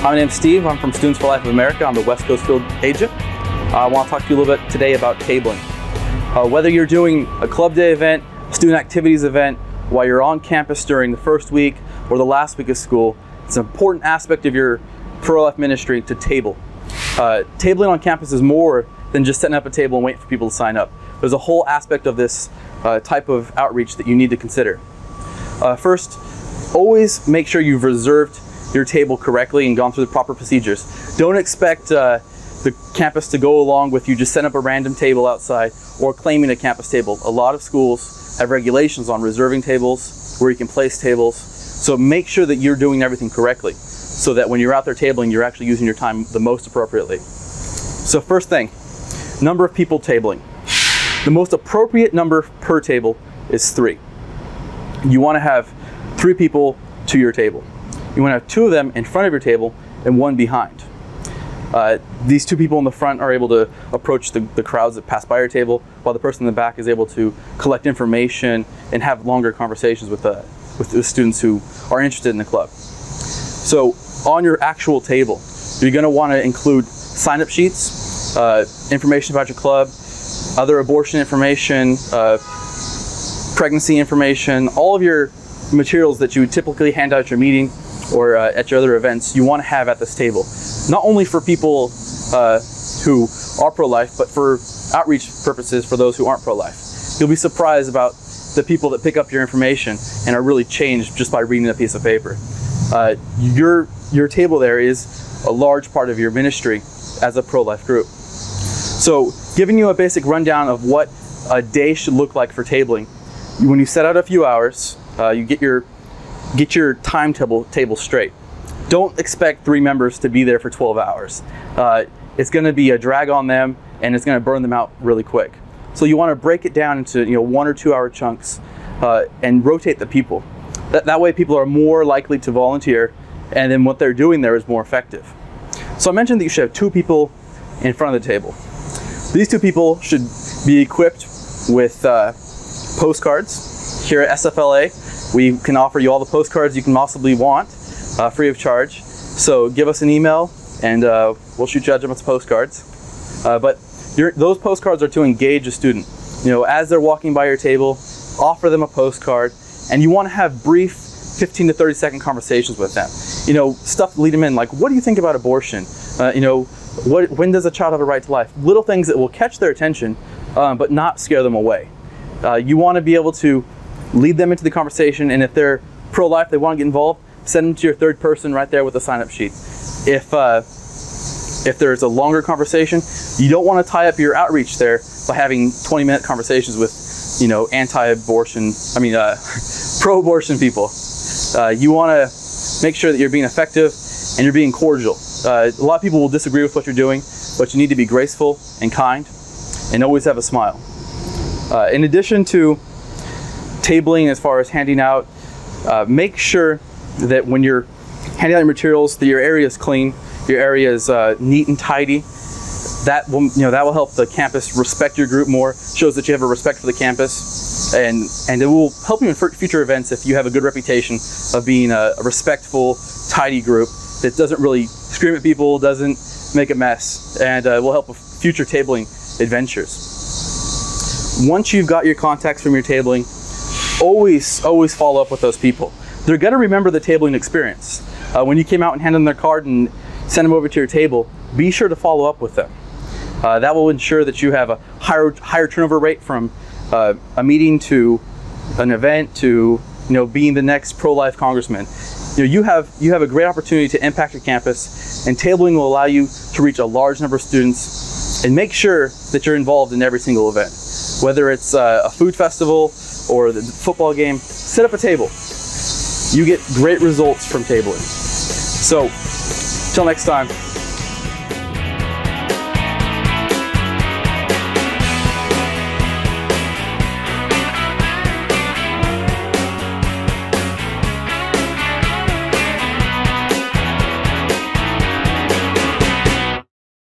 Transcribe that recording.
My name's Steve. I'm from Students for Life of America. I'm the West Coast Field Agent. I want to talk to you a little bit today about tabling. Whether you're doing a club day event, student activities event, while you're on campus during the first week or the last week of school, it's an important aspect of your pro-life ministry to table. Tabling on campus is more than just setting up a table and waiting for people to sign up. There's a whole aspect of this type of outreach that you need to consider. First, always make sure you've reserved your table correctly and gone through the proper procedures. Don't expect the campus to go along with you just setting up a random table outside or claiming a campus table. A lot of schools have regulations on reserving tables, where you can place tables. So make sure that you're doing everything correctly so that when you're out there tabling, you're actually using your time the most appropriately. So first thing, number of people tabling. The most appropriate number per table is 3. You want to have 3 people to your table. You want to have 2 of them in front of your table and 1 behind. These 2 people in the front are able to approach the crowds that pass by your table, while the person in the back is able to collect information and have longer conversations with the students who are interested in the club. So on your actual table, you're going to want to include sign-up sheets, information about your club, other abortion information, pregnancy information, all of your materials that you would typically hand out at your meeting or at your other events, you want to have at this table. Not only for people who are pro-life, but for outreach purposes for those who aren't pro-life. You'll be surprised about the people that pick up your information and are really changed just by reading a piece of paper. Your table there is a large part of your ministry as a pro-life group. So giving you a basic rundown of what a day should look like for tabling. When you set out a few hours, you get your timetable straight. Don't expect 3 members to be there for 12 hours. It's going to be a drag on them, and it's going to burn them out really quick. So you want to break it down into 1 or 2 hour chunks and rotate the people. That way people are more likely to volunteer, and then what they're doing there is more effective. So I mentioned that you should have 2 people in front of the table. These 2 people should be equipped with postcards. Here at SFLA, we can offer you all the postcards you can possibly want, free of charge. So give us an email and we'll shoot you out with postcards. But those postcards are to engage a student. As they're walking by your table, offer them a postcard, and you want to have brief 15 to 30 second conversations with them. Stuff to lead them in, like, what do you think about abortion? When does a child have a right to life? Little things that will catch their attention, but not scare them away. You want to be able to lead them into the conversation, and if they're pro-life, they want to get involved, send them to your 3rd person right there with a sign-up sheet. If there's a longer conversation, you don't want to tie up your outreach there by having 20-minute conversations with, pro-abortion people. You want to make sure that you're being effective and you're being cordial. A lot of people will disagree with what you're doing, but you need to be graceful and kind and always have a smile. In addition to tabling as far as handing out, make sure that when you're handing out your materials that your area is clean, your area is neat and tidy. That will help the campus respect your group more, shows that you have a respect for the campus, and it will help you in future events if you have a good reputation of being a respectful, tidy group that doesn't really scream at people, doesn't make a mess, and will help with future tabling adventures. Once you've got your contacts from your tabling, always follow up with those people. They're going to remember the tabling experience. When you came out and handed them their card and sent them over to your table, be sure to follow up with them. That will ensure that you have a higher turnover rate from a meeting to an event to being the next pro-life congressman. You have a great opportunity to impact your campus, and tabling will allow you to reach a large number of students and make sure that you're involved in every single event. Whether it's a food festival or the football game, set up a table. You get great results from tabling. So, till next time.